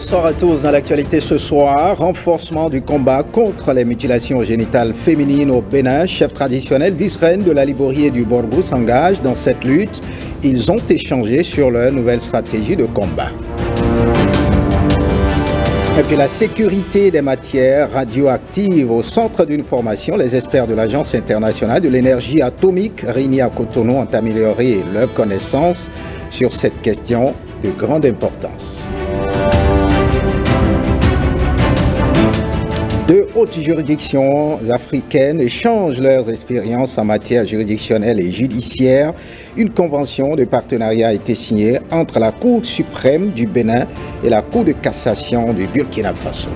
Bonsoir à tous. Dans l'actualité ce soir, renforcement du combat contre les mutilations génitales féminines au Bénin. Chefs traditionnels, vice-reines de la Liborie et du Borgou s'engagent dans cette lutte. Ils ont échangé sur leur nouvelle stratégie de combat. Et puis la sécurité des matières radioactives au centre d'une formation. Les experts de l'Agence internationale de l'énergie atomique réunis à Cotonou ont amélioré leurs connaissances sur cette question de grande importance. Deux hautes juridictions africaines échangent leurs expériences en matière juridictionnelle et judiciaire. Une convention de partenariat a été signée entre la Cour suprême du Bénin et la Cour de cassation du Burkina Faso.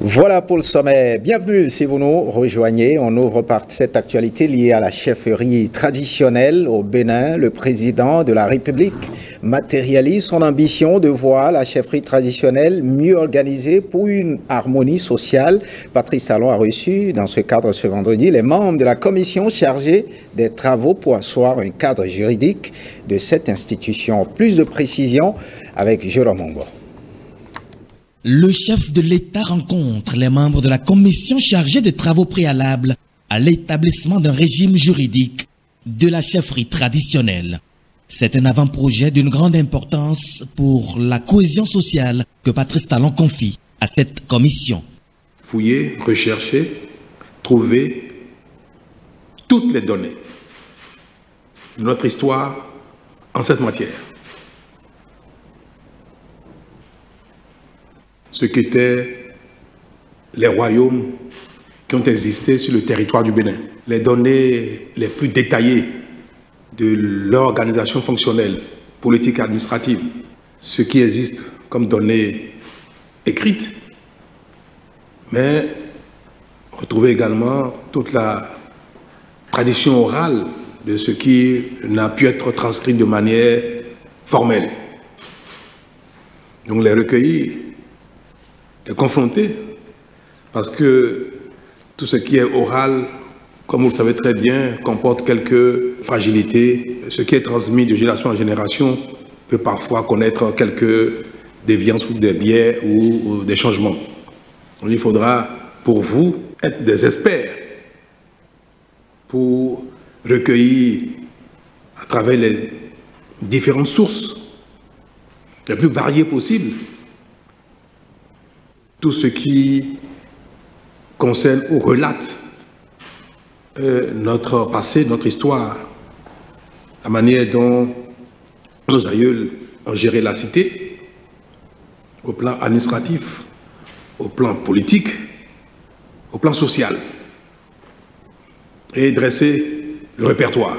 Voilà pour le sommet. Bienvenue si vous nous rejoignez. On ouvre par cette actualité liée à la chefferie traditionnelle au Bénin. Le président de la République matérialise son ambition de voir la chefferie traditionnelle mieux organisée pour une harmonie sociale. Patrice Talon a reçu dans ce cadre ce vendredi les membres de la commission chargée des travaux pour asseoir un cadre juridique de cette institution. Plus de précisions avec Jérôme Ongo. Le chef de l'État rencontre les membres de la commission chargée des travaux préalables à l'établissement d'un régime juridique de la chefferie traditionnelle. C'est un avant-projet d'une grande importance pour la cohésion sociale que Patrice Talon confie à cette commission. Fouiller, rechercher, trouver toutes les données de notre histoire en cette matière. Ce qu'étaient les royaumes qui ont existé sur le territoire du Bénin. Les données les plus détaillées de leur organisation fonctionnelle, politique et administrative. Ce qui existe comme données écrites, mais retrouver également toute la tradition orale de ce qui n'a pu être transcrit de manière formelle. Donc les recueillir, les confronter, parce que tout ce qui est oral, comme vous le savez très bien, comporte quelques fragilités. Ce qui est transmis de génération en génération peut parfois connaître quelques déviances ou des biais ou des changements. Donc il faudra, pour vous, être des experts pour recueillir à travers les différentes sources les plus variées possibles tout ce qui concerne ou relate notre passé, notre histoire, la manière dont nos aïeuls ont géré la cité, au plan administratif, au plan politique, au plan social, et dresser le répertoire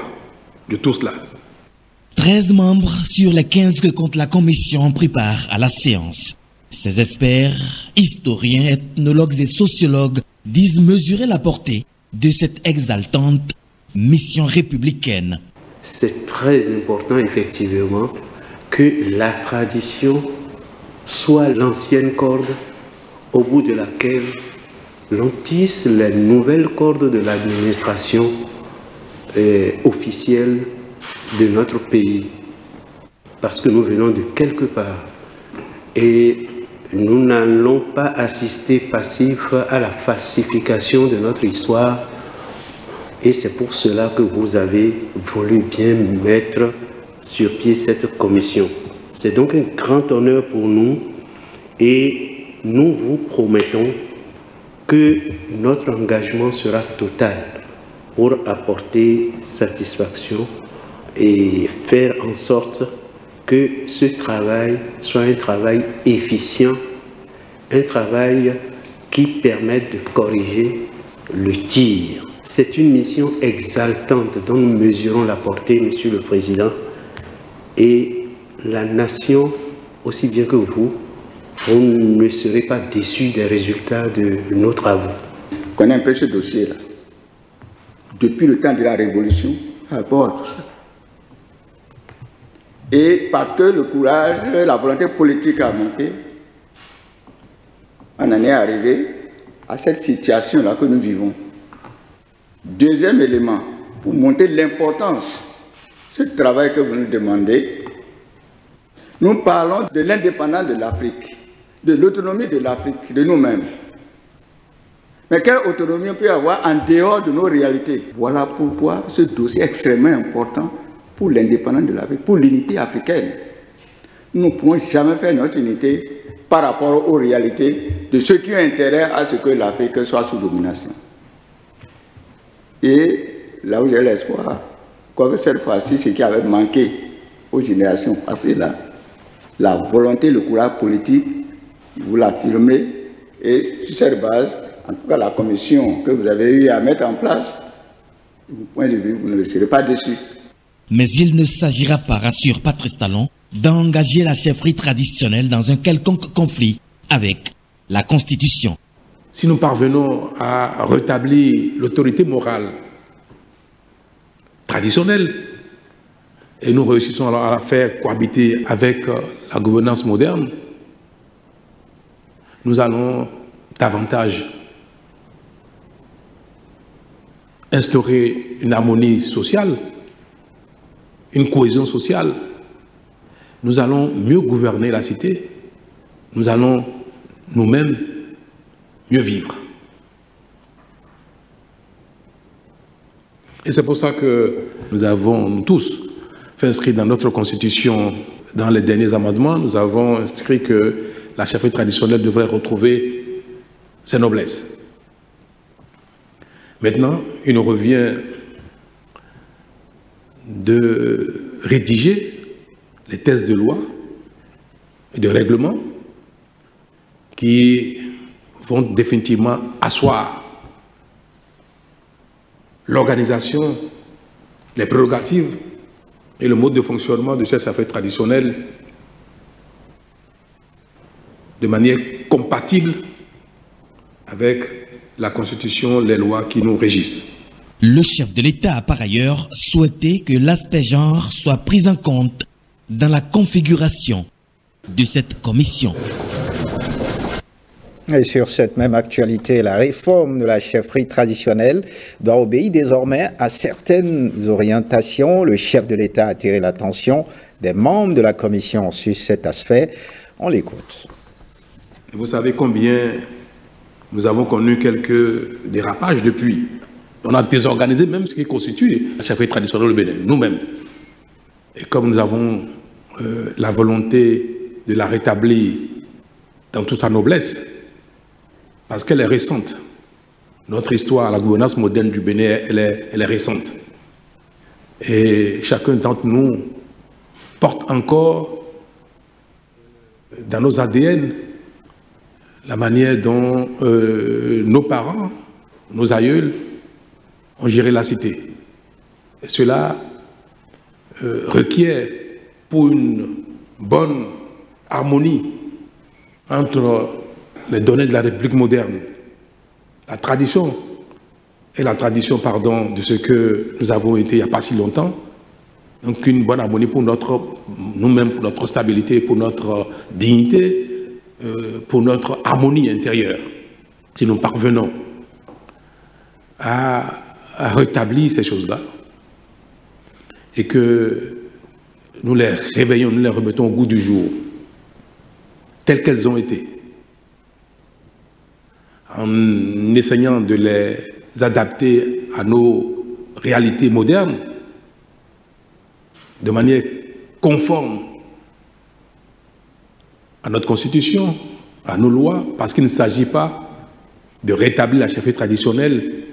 de tout cela. 13 membres sur les 15 que compte la commission ont pris part à la séance. Ces experts, historiens, ethnologues et sociologues disent mesurer la portée de cette exaltante mission républicaine. C'est très important effectivement que la tradition soit l'ancienne corde au bout de laquelle l'on tisse les nouvelles cordes de l'administration officielle de notre pays. Parce que nous venons de quelque part et nous n'allons pas assister passifs à la falsification de notre histoire. Et c'est pour cela que vous avez voulu bien mettre sur pied cette commission. C'est donc un grand honneur pour nous et nous vous promettons que notre engagement sera total pour apporter satisfaction et faire en sorte que ce travail soit un travail efficient, un travail qui permette de corriger le tir. C'est une mission exaltante dont nous mesurons la portée, Monsieur le Président, et la nation, aussi bien que vous ne serez pas déçus des résultats de nos travaux. On connaît un peu ce dossier-là. Depuis le temps de la Révolution, par rapport à tout ça. Et parce que le courage, la volonté politique a manqué, on en est arrivé à cette situation-là que nous vivons. Deuxième élément, pour montrer l'importance ce travail que vous nous demandez, nous parlons de l'indépendance de l'Afrique, de l'autonomie de l'Afrique, de nous-mêmes. Mais quelle autonomie on peut avoir en dehors de nos réalités? Voilà pourquoi ce dossier est extrêmement important pour l'indépendance de l'Afrique, pour l'unité africaine. Nous ne pouvons jamais faire notre unité par rapport aux réalités de ceux qui ont intérêt à ce que l'Afrique soit sous domination. Et là où j'ai l'espoir, quoique cette fois-ci, ce qui avait manqué aux générations passées, là, la volonté, le courage politique, vous l'affirmez, et sur cette base, en tout cas la commission que vous avez eu à mettre en place, du point de vue, vous ne serez pas déçus. Mais il ne s'agira pas, rassure Patrice Talon, d'engager la chefferie traditionnelle dans un quelconque conflit avec la Constitution. Si nous parvenons à rétablir l'autorité morale traditionnelle et nous réussissons alors à la faire cohabiter avec la gouvernance moderne, nous allons davantage instaurer une harmonie sociale, une cohésion sociale. Nous allons mieux gouverner la cité, nous allons nous-mêmes mieux vivre. Et c'est pour ça que nous avons, nous tous, fait inscrire dans notre constitution, dans les derniers amendements, nous avons inscrit que la chefferie traditionnelle devrait retrouver ses noblesses. Maintenant, il nous revient de rédiger les textes de loi et de règlement qui vont définitivement asseoir l'organisation, les prérogatives et le mode de fonctionnement de cette chefferie traditionnelle de manière compatible avec la Constitution, les lois qui nous régissent. Le chef de l'État a par ailleurs souhaité que l'aspect genre soit pris en compte dans la configuration de cette commission. Et sur cette même actualité, la réforme de la chefferie traditionnelle doit obéir désormais à certaines orientations. Le chef de l'État a attiré l'attention des membres de la commission sur cet aspect. On l'écoute. Vous savez combien nous avons connu quelques dérapages depuis. On a désorganisé même ce qui constitue la chefferie traditionnelle au Bénin, nous-mêmes. Et comme nous avons la volonté de la rétablir dans toute sa noblesse, parce qu'elle est récente. Notre histoire, la gouvernance moderne du Bénin, elle est récente. Et chacun d'entre nous porte encore dans nos ADN la manière dont nos parents, nos aïeuls ont géré la cité. Et cela requiert, pour une bonne harmonie entre les données de la République moderne, la tradition et la tradition, pardon, de ce que nous avons été il n'y a pas si longtemps. Donc une bonne harmonie pour nous-mêmes, pour notre stabilité, pour notre dignité, pour notre harmonie intérieure. Si nous parvenons à rétablir ces choses-là et que nous les réveillons, nous les remettons au goût du jour, telles qu'elles ont été, en essayant de les adapter à nos réalités modernes, de manière conforme à notre Constitution, à nos lois, parce qu'il ne s'agit pas de rétablir la chefferie traditionnelle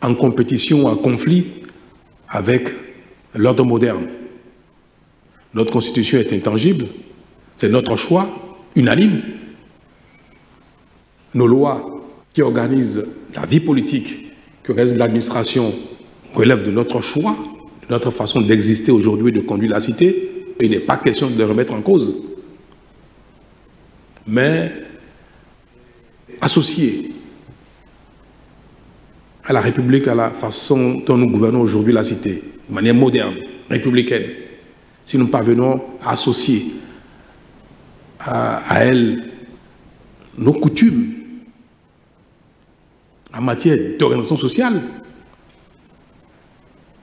en compétition, en conflit avec l'ordre moderne. Notre Constitution est intangible, c'est notre choix unanime. Nos lois qui organisent la vie politique, qui organisent l'administration, relèvent de notre choix, de notre façon d'exister aujourd'hui, de conduire la cité. Et il n'est pas question de les remettre en cause. Mais associés à la République, à la façon dont nous gouvernons aujourd'hui la cité, de manière moderne, républicaine, si nous parvenons à associer à elle nos coutumes en matière d'organisation sociale,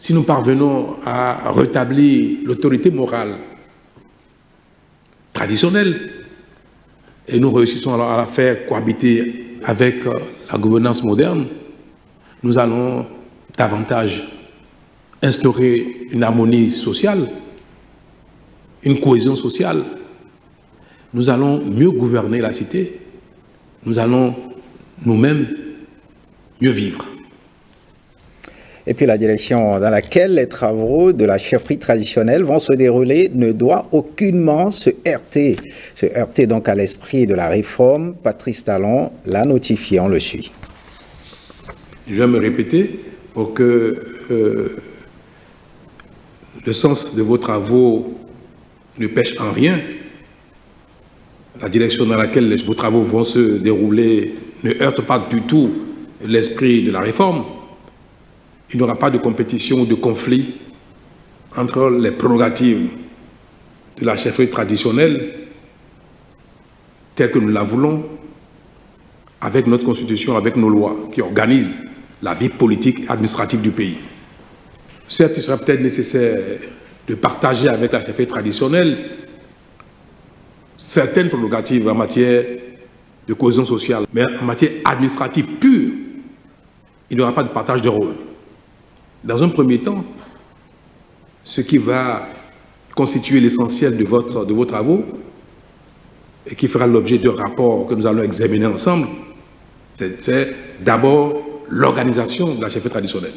si nous parvenons à rétablir l'autorité morale traditionnelle et nous réussissons alors à la faire cohabiter avec la gouvernance moderne, nous allons davantage instaurer une harmonie sociale, une cohésion sociale. Nous allons mieux gouverner la cité. Nous allons nous-mêmes mieux vivre. Et puis la direction dans laquelle les travaux de la chefferie traditionnelle vont se dérouler ne doit aucunement se heurter donc à l'esprit de la réforme. Patrice Talon l'a notifié, on le suit. Je vais me répéter pour que le sens de vos travaux ne pêche en rien. La direction dans laquelle vos travaux vont se dérouler ne heurte pas du tout l'esprit de la réforme. Il n'y aura pas de compétition ou de conflit entre les prérogatives de la chefferie traditionnelle, telle que nous la voulons, avec notre constitution, avec nos lois, qui organisent la vie politique et administrative du pays. Certes, il sera peut-être nécessaire de partager avec la chefferie traditionnelle certaines prérogatives en matière de cohésion sociale, mais en matière administrative pure, il n'y aura pas de partage de rôle. Dans un premier temps, ce qui va constituer l'essentiel de vos travaux et qui fera l'objet d'un rapport que nous allons examiner ensemble, c'est d'abord l'organisation de la chefferie traditionnelle.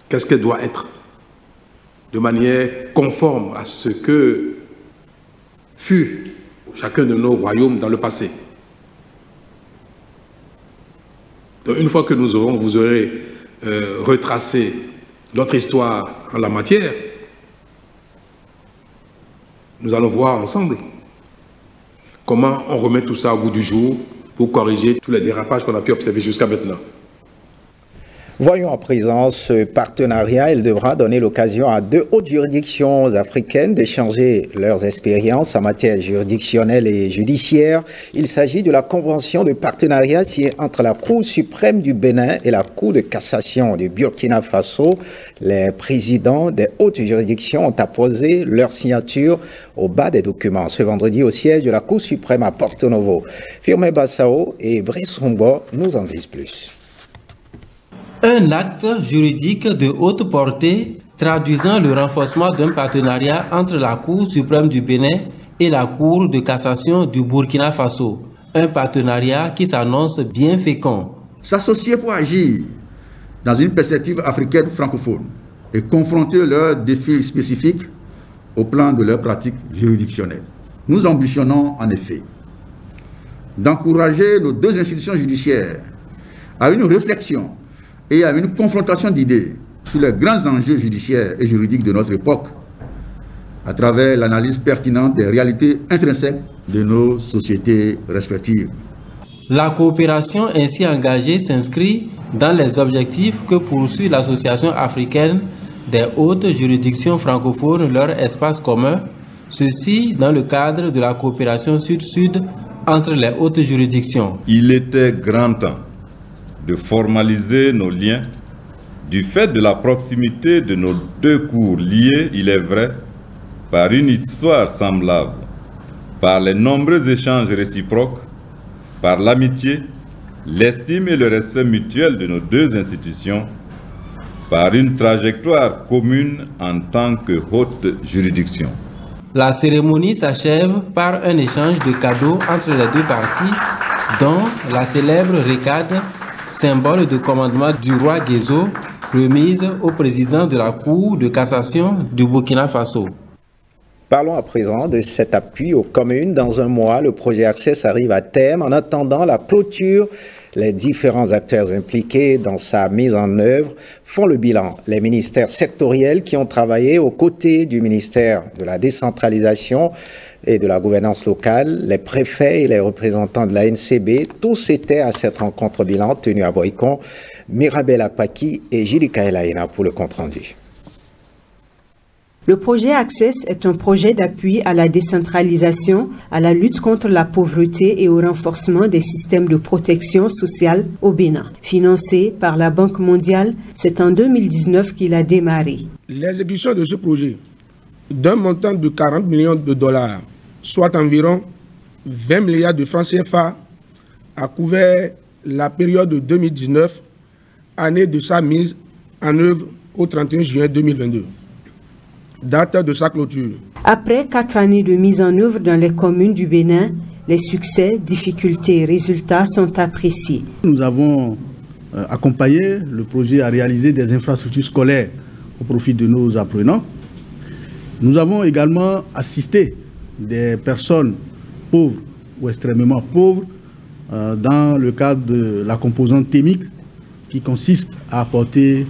Qu'est-ce qu'elle doit être de manière conforme à ce que fut chacun de nos royaumes dans le passé. Donc, une fois que vous aurez retracé notre histoire en la matière, nous allons voir ensemble comment on remet tout ça au goût du jour pour corriger tous les dérapages qu'on a pu observer jusqu'à maintenant. Voyons à présent ce partenariat. Il devra donner l'occasion à 2 hautes juridictions africaines d'échanger leurs expériences en matière juridictionnelle et judiciaire. Il s'agit de la convention de partenariat signée entre la Cour suprême du Bénin et la Cour de cassation du Burkina Faso. Les présidents des hautes juridictions ont apposé leur signature au bas des documents ce vendredi au siège de la Cour suprême à Porto Novo. Firmin Bassao et Brice Rumbo nous en disent plus. Un acte juridique de haute portée traduisant le renforcement d'un partenariat entre la Cour suprême du Bénin et la Cour de cassation du Burkina Faso. Un partenariat qui s'annonce bien fécond. S'associer pour agir dans une perspective africaine francophone et confronter leurs défis spécifiques au plan de leurs pratiques juridictionnelles. Nous ambitionnons en effet d'encourager nos 2 institutions judiciaires à une réflexion et à une confrontation d'idées sur les grands enjeux judiciaires et juridiques de notre époque, à travers l'analyse pertinente des réalités intrinsèques de nos sociétés respectives. La coopération ainsi engagée s'inscrit dans les objectifs que poursuit l'Association africaine des hautes juridictions francophones, leur espace commun, ceci dans le cadre de la coopération sud-sud entre les hautes juridictions. Il était grand temps de formaliser nos liens du fait de la proximité de nos 2 cours liées, il est vrai, par une histoire semblable, par les nombreux échanges réciproques, par l'amitié, l'estime et le respect mutuel de nos 2 institutions, par une trajectoire commune en tant que haute juridiction. La cérémonie s'achève par un échange de cadeaux entre les 2 parties, dont la célèbre récade, symbole de commandement du roi Guézo, remise au président de la Cour de cassation du Burkina Faso. Parlons à présent de cet appui aux communes. Dans un mois, le projet Access arrive à terme. En attendant la clôture, les différents acteurs impliqués dans sa mise en œuvre font le bilan. Les ministères sectoriels qui ont travaillé aux côtés du ministère de la décentralisation et de la gouvernance locale, les préfets et les représentants de la NCB, tous étaient à cette rencontre bilan tenue à Boycon. Mirabel Akpaki et Jilika Elaïna pour le compte-rendu. Le projet Access est un projet d'appui à la décentralisation, à la lutte contre la pauvreté et au renforcement des systèmes de protection sociale au Bénin. Financé par la Banque mondiale, c'est en 2019 qu'il a démarré. L'exécution de ce projet, d'un montant de 40 millions de dollars, soit environ 20 milliards de francs CFA, a couvert la période de 2019, année de sa mise en œuvre au 31 juin 2022. Date de sa clôture. Après 4 années de mise en œuvre dans les communes du Bénin, les succès, difficultés et résultats sont appréciés. Nous avons accompagné le projet à réaliser des infrastructures scolaires au profit de nos apprenants. Nous avons également assisté des personnes pauvres ou extrêmement pauvres dans le cadre de la composante thémique qui consiste à apporter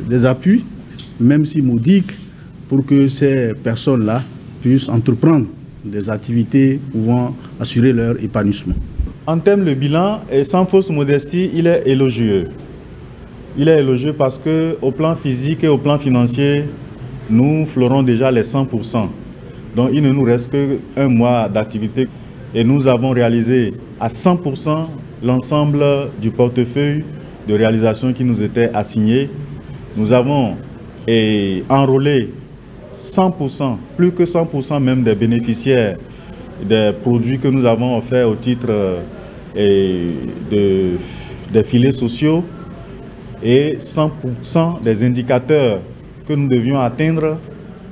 des appuis, même si modiques, pour que ces personnes-là puissent entreprendre des activités pouvant assurer leur épanouissement. En termes de bilan, et sans fausse modestie, il est élogieux. Il est élogieux parce qu'au plan physique et au plan financier, nous fleurons déjà les 100%. Donc il ne nous reste qu'un mois d'activité et nous avons réalisé à 100% l'ensemble du portefeuille de réalisation qui nous était assigné. Nous avons enrôlé 100%, plus que 100% même des bénéficiaires des produits que nous avons offerts au titre des filets sociaux et 100% des indicateurs que nous devions atteindre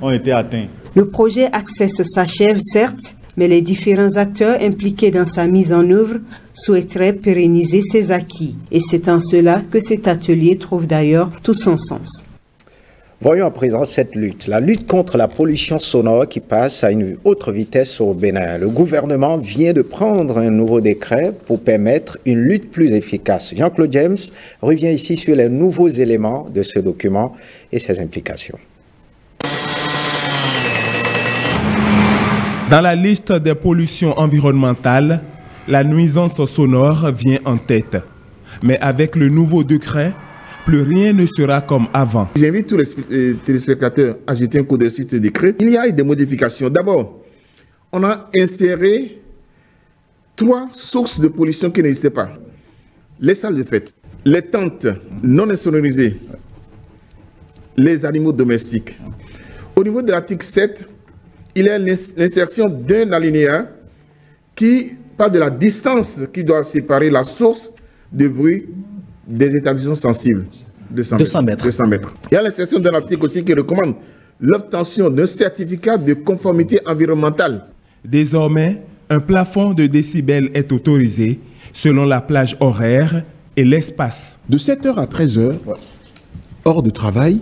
ont été atteints. Le projet Access s'achève certes, mais les différents acteurs impliqués dans sa mise en œuvre souhaiteraient pérenniser ses acquis. Et c'est en cela que cet atelier trouve d'ailleurs tout son sens. Voyons à présent cette lutte, la lutte contre la pollution sonore qui passe à une autre vitesse au Bénin. Le gouvernement vient de prendre un nouveau décret pour permettre une lutte plus efficace. Jean-Claude James revient ici sur les nouveaux éléments de ce document et ses implications. Dans la liste des pollutions environnementales, la nuisance sonore vient en tête. Mais avec le nouveau décret, plus rien ne sera comme avant. J'invite tous les téléspectateurs à jeter un coup d'œil sur ce décret. Il y a eu des modifications. D'abord, on a inséré 3 sources de pollution qui n'existaient pas. Les salles de fête, les tentes non insonorisées, les animaux domestiques. Au niveau de l'article 7, il y a l'insertion d'un alinéa qui parle de la distance qui doit séparer la source de bruit des établissements sensibles. 200 mètres. Il y a l'insertion d'un article aussi qui recommande l'obtention d'un certificat de conformité environnementale. Désormais, un plafond de décibels est autorisé selon la plage horaire et l'espace. De 7h à 13h, hors de travail,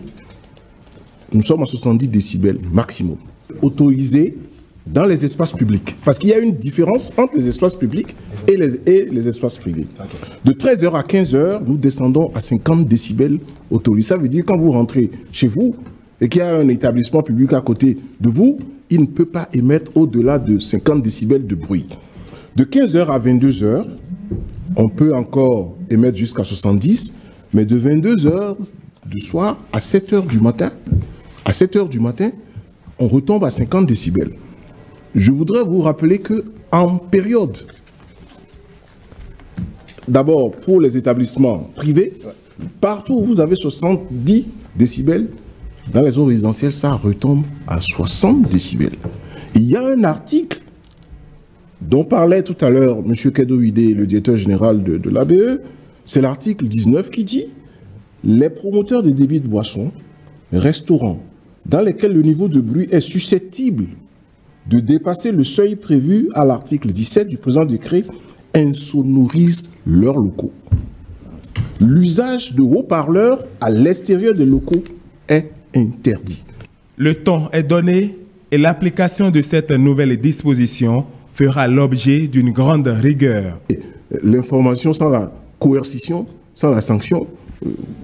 nous sommes à 70 décibels maximum. Autorisé dans les espaces publics. Parce qu'il y a une différence entre les espaces publics et les espaces privés. De 13h à 15h, nous descendons à 50 décibels autorisés. Ça veut dire quand vous rentrez chez vous et qu'il y a un établissement public à côté de vous, il ne peut pas émettre au-delà de 50 décibels de bruit. De 15h à 22h, on peut encore émettre jusqu'à 70, mais de 22h du soir à 7h du matin, on retombe à 50 décibels. Je voudrais vous rappeler qu'en période, d'abord pour les établissements privés, partout où vous avez 70 décibels, dans les zones résidentielles, ça retombe à 60 décibels. Il y a un article dont parlait tout à l'heure M. Kedoide, le directeur général de l'ABE, c'est l'article 19 qui dit « Les promoteurs des débits de boissons, restaurants, dans lesquels le niveau de bruit est susceptible de dépasser le seuil prévu à l'article 17 du présent décret, insonorisent leurs locaux. L'usage de haut-parleurs à l'extérieur des locaux est interdit. » Le ton est donné et l'application de cette nouvelle disposition fera l'objet d'une grande rigueur. L'information sans la coercition, sans la sanction,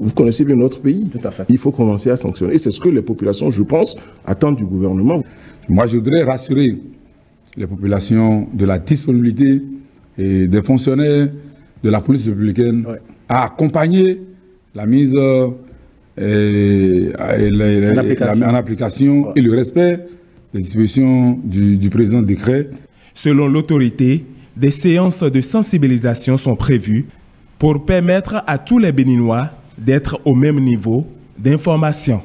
vous connaissez bien notre pays. Tout à fait. Il faut commencer à sanctionner. Et c'est ce que les populations, je pense, attendent du gouvernement. Moi, je voudrais rassurer les populations de la disponibilité et des fonctionnaires de la police républicaine à accompagner la mise en application et le respect des dispositions du président décret. Selon l'autorité, des séances de sensibilisation sont prévues pour permettre à tous les Béninois d'être au même niveau d'information.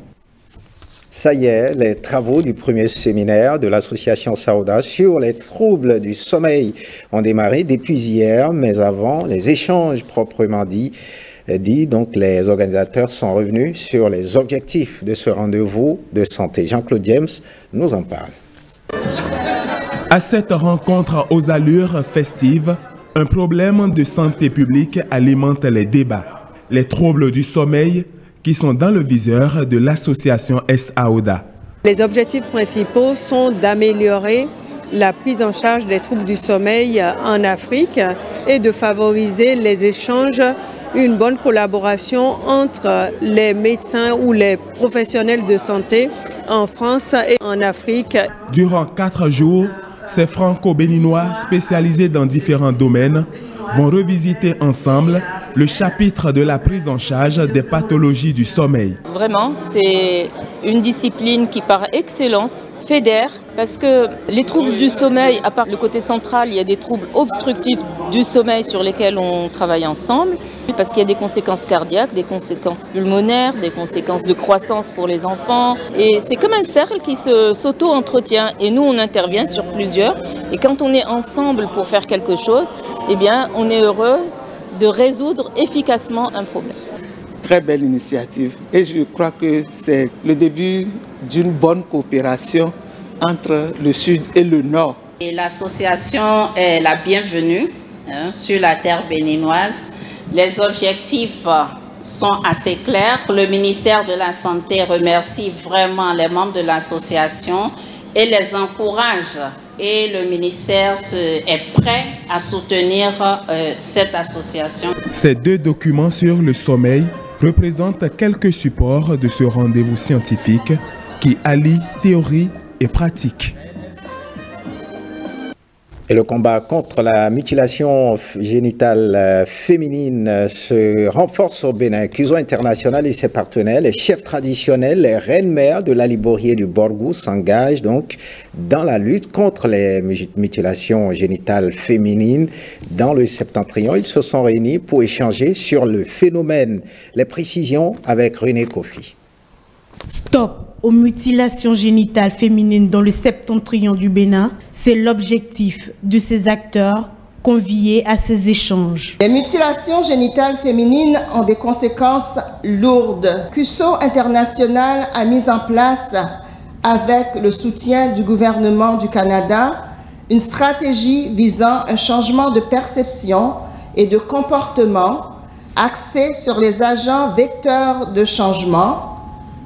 Ça y est, les travaux du premier séminaire de l'association Saouda sur les troubles du sommeil ont démarré depuis hier, mais avant les échanges proprement dit, donc les organisateurs sont revenus sur les objectifs de ce rendez-vous de santé. Jean-Claude James nous en parle. À cette rencontre aux allures festives, un problème de santé publique alimente les débats. Les troubles du sommeil qui sont dans le viseur de l'association Saouda. Les objectifs principaux sont d'améliorer la prise en charge des troubles du sommeil en Afrique et de favoriser les échanges, une bonne collaboration entre les médecins ou les professionnels de santé en France et en Afrique. Durant 4 jours, ces franco-béninois spécialisés dans différents domaines vont revisiter ensemble le chapitre de la prise en charge des pathologies du sommeil. Vraiment, c'est une discipline qui par excellence fédère parce que les troubles du sommeil, à part le côté central, il y a des troubles obstructifs du sommeil sur lesquels on travaille ensemble parce qu'il y a des conséquences cardiaques, des conséquences pulmonaires, des conséquences de croissance pour les enfants. Et c'est comme un cercle qui s'auto-entretient et nous on intervient sur plusieurs. Et quand on est ensemble pour faire quelque chose, eh bien on est heureux de résoudre efficacement un problème. Très belle initiative et je crois que c'est le début d'une bonne coopération entre le Sud et le Nord. L'association est la bienvenue sur la terre béninoise. Les objectifs sont assez clairs. Le ministère de la Santé remercie vraiment les membres de l'association et les encourage. Et le ministère est prêt à soutenir cette association. Ces 2 documents sur le sommeil représentent quelques supports de ce rendez-vous scientifique qui allie théorie et pratique. Et le combat contre la mutilation génitale féminine se renforce au Bénin. CUSO International et ses partenaires, les chefs traditionnels, les reines-mères de la Liborie et du Borgou s'engagent donc dans la lutte contre les mutilations génitales féminines dans le Septentrion. Ils se sont réunis pour échanger sur le phénomène. Les précisions avec René Kofi. Stop aux mutilations génitales féminines dans le Septentrion du Bénin, c'est l'objectif de ces acteurs conviés à ces échanges. Les mutilations génitales féminines ont des conséquences lourdes. CUSO International a mis en place, avec le soutien du gouvernement du Canada, une stratégie visant un changement de perception et de comportement axé sur les agents vecteurs de changement,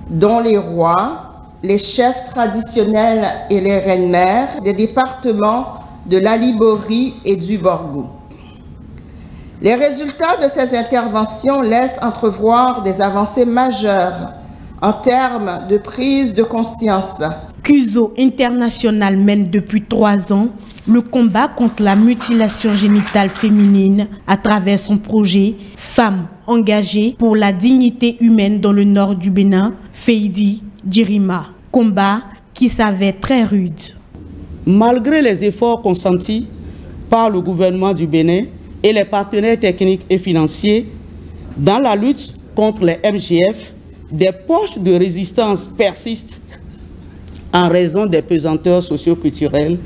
dont les rois, les chefs traditionnels et les reines-mères des départements de la Liborie et du Borgou. Les résultats de ces interventions laissent entrevoir des avancées majeures en termes de prise de conscience. CUSO International mène depuis 3 ans le combat contre la mutilation génitale féminine à travers son projet Femmes engagées pour la dignité humaine dans le nord du Bénin, Feidi Djirima. Combat qui s'avère très rude. Malgré les efforts consentis par le gouvernement du Bénin et les partenaires techniques et financiers dans la lutte contre les MGF, des poches de résistance persistent en raison des pesanteurs socio-culturelles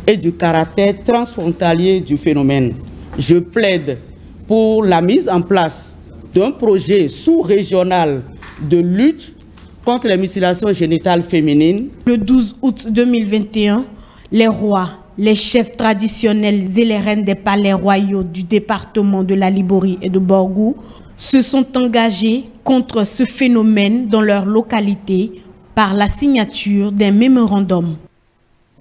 et du caractère transfrontalier du phénomène. Je plaide pour la mise en place d'un projet sous-régional de lutte contre les mutilations génitales féminines. Le 12 août 2021, les rois, les chefs traditionnels et les reines des palais royaux du département de la Liborie et de Borgou se sont engagés contre ce phénomène dans leur localité par la signature d'un mémorandum.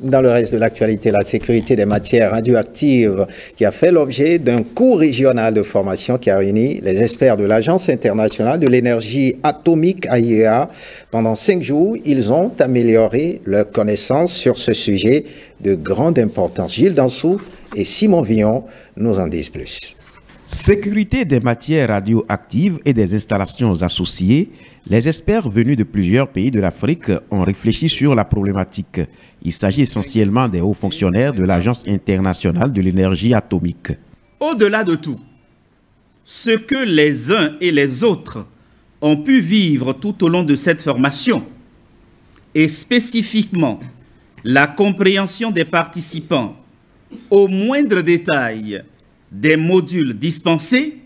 Dans le reste de l'actualité, la sécurité des matières radioactives qui a fait l'objet d'un cours régional de formation qui a réuni les experts de l'Agence internationale de l'énergie atomique AIEA. Pendant 5 jours, ils ont amélioré leurs connaissances sur ce sujet de grande importance. Gilles Dansou et Simon Villon nous en disent plus. Sécurité des matières radioactives et des installations associées, les experts venus de plusieurs pays de l'Afrique ont réfléchi sur la problématique. Il s'agit essentiellement des hauts fonctionnaires de l'Agence internationale de l'énergie atomique. Au-delà de tout, ce que les uns et les autres ont pu vivre tout au long de cette formation, et spécifiquement la compréhension des participants au moindre détail des modules dispensés,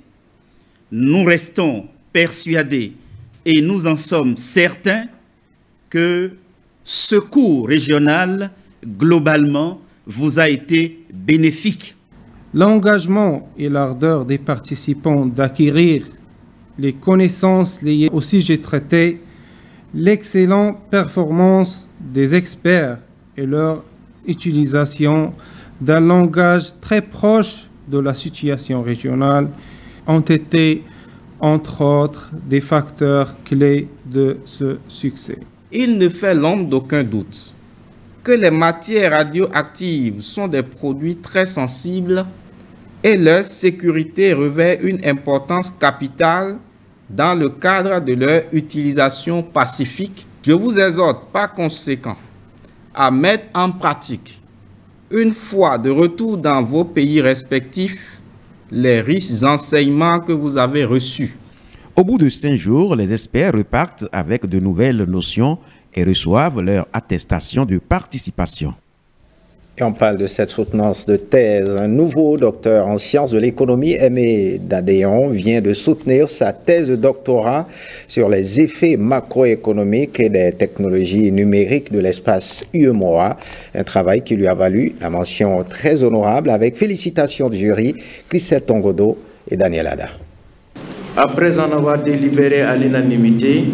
nous restons persuadés et nous en sommes certains que ce cours régional, globalement, vous a été bénéfique. L'engagement et l'ardeur des participants d'acquérir les connaissances liées au sujet traité, l'excellente performance des experts et leur utilisation d'un langage très proche de la situation régionale ont été, entre autres, des facteurs clés de ce succès. Il ne fait l'ombre d'aucun doute que les matières radioactives sont des produits très sensibles et leur sécurité revêt une importance capitale dans le cadre de leur utilisation pacifique. Je vous exhorte par conséquent à mettre en pratique, une fois de retour dans vos pays respectifs, les riches enseignements que vous avez reçus. Au bout de 5 jours, les experts repartent avec de nouvelles notions et reçoivent leur attestation de participation. Et on parle de cette soutenance de thèse. Un nouveau docteur en sciences de l'économie, Aimé Dadéon, vient de soutenir sa thèse de doctorat sur les effets macroéconomiques et des technologies numériques de l'espace UEMOA. Un travail qui lui a valu la mention très honorable avec félicitations du jury, Christelle Tongodo et Daniel Ada. Après en avoir délibéré à l'unanimité,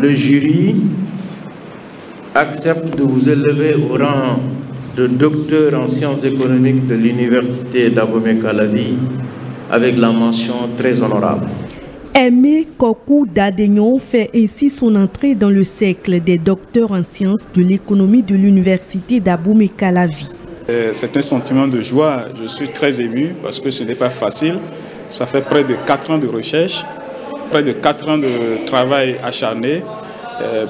le jury accepte de vous élever au rang de docteur en sciences économiques de l'université d'Abomey-Calavi avec la mention très honorable. Aimé Kokou Dadéon fait ainsi son entrée dans le cercle des docteurs en sciences de l'économie de l'université d'Abomey-Calavi. C'est un sentiment de joie, je suis très ému parce que ce n'est pas facile. Ça fait près de 4 ans de recherche, près de 4 ans de travail acharné,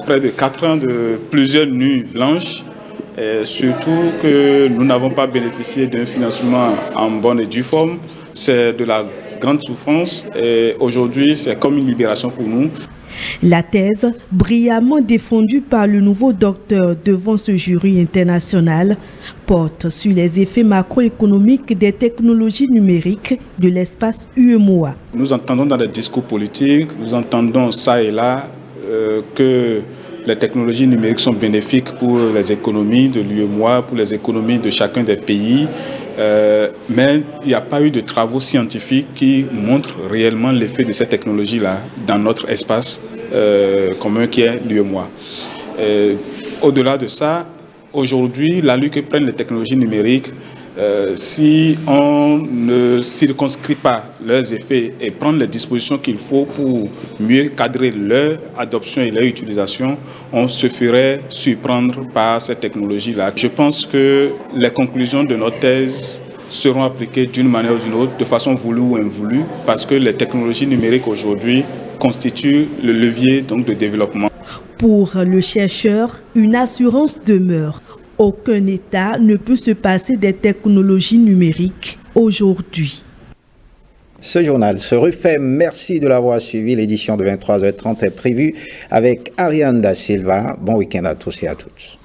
près de 4 ans de plusieurs nuits blanches. Et surtout que nous n'avons pas bénéficié d'un financement en bonne et due forme. C'est de la grande souffrance et aujourd'hui c'est comme une libération pour nous. La thèse, brillamment défendue par le nouveau docteur devant ce jury international, porte sur les effets macroéconomiques des technologies numériques de l'espace UEMOA. Nous entendons dans les discours politiques, nous entendons ça et là que les technologies numériques sont bénéfiques pour les économies de l'UEMOA, pour les économies de chacun des pays. Mais il n'y a pas eu de travaux scientifiques qui montrent réellement l'effet de ces technologies-là dans notre espace commun qui est l'UEMOA. Au-delà de ça, aujourd'hui, l'allure que prennent les technologies numériques, si on ne circonscrit pas leurs effets et prendre les dispositions qu'il faut pour mieux cadrer leur adoption et leur utilisation, on se ferait surprendre par ces technologies-là. Je pense que les conclusions de notre thèse seront appliquées d'une manière ou d'une autre, de façon voulue ou invoulue, parce que les technologies numériques aujourd'hui constituent le levier donc, de développement. Pour le chercheur, une assurance demeure. Aucun État ne peut se passer des technologies numériques aujourd'hui. Ce journal se refait. Merci de l'avoir suivi. L'édition de 23h30 est prévue avec Ariane Da Silva. Bon week-end à tous et à toutes.